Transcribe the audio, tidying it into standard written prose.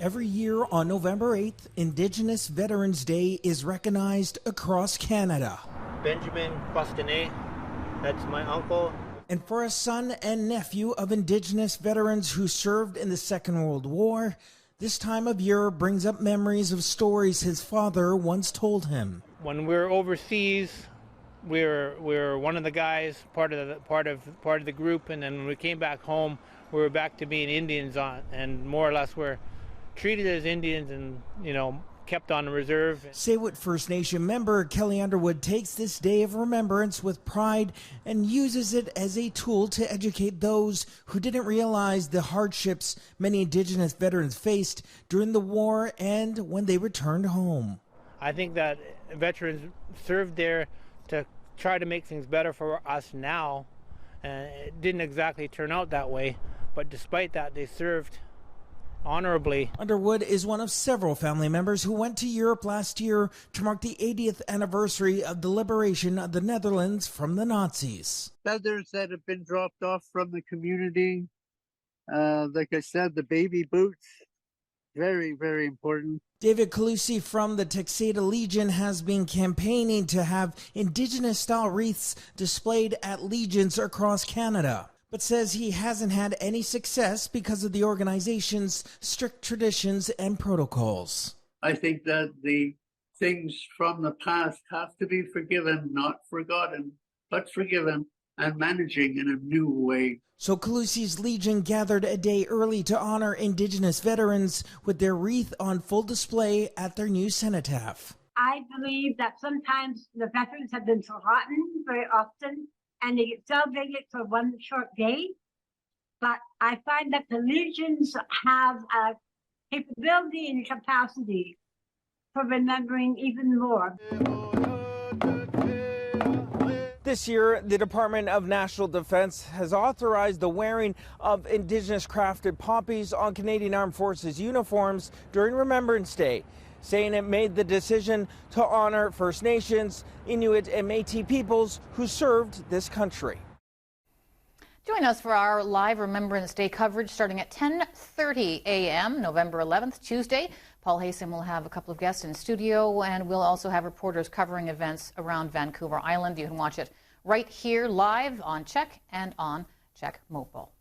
Every year on November 8th, Indigenous Veterans Day is recognized across Canada. Benjamin Bostonet, that's my uncle. And for a son and nephew of Indigenous veterans who served in the Second World War, this time of year brings up memories of stories his father once told him. When we were overseas, we were one of the guys, part of the group, and then when we came back home, we were back to being Indians and more or less we're treated as Indians and, kept on reserve. Tsawout First Nation member Kelly Underwood takes this day of remembrance with pride and uses it as a tool to educate those who didn't realize the hardships many Indigenous veterans faced during the war and when they returned home. I think that veterans served there to try to make things better for us now, and it didn't exactly turn out that way, but despite that, they served honorably. Underwood is one of several family members who went to Europe last year to mark the 80th anniversary of the liberation of the Netherlands from the Nazis. Feathers that have been dropped off from the community. Like I said, the baby boots, very, very important. David Calusi from the Tsawout Legion has been campaigning to have Indigenous-style wreaths displayed at legions across Canada, but says he hasn't had any success because of the organization's strict traditions and protocols. I think that the things from the past have to be forgiven, not forgotten, but forgiven and managing in a new way. So Calusi's Legion gathered a day early to honor Indigenous veterans with their wreath on full display at their new cenotaph. I believe that sometimes the veterans have been forgotten very often, and they get celebrated for one short day. But I find that the legions have a capability and capacity for remembering even more. This year, the Department of National Defense has authorized the wearing of Indigenous crafted poppies on Canadian Armed Forces uniforms during Remembrance Day, saying it made the decision to honor First Nations, Inuit, and Métis peoples who served this country. Join us for our live Remembrance Day coverage starting at 10:30 a.m. November 11th, Tuesday. Paul Haysom will have a couple of guests in studio, and we'll also have reporters covering events around Vancouver Island. You can watch it right here live on Check and on Check Mobile.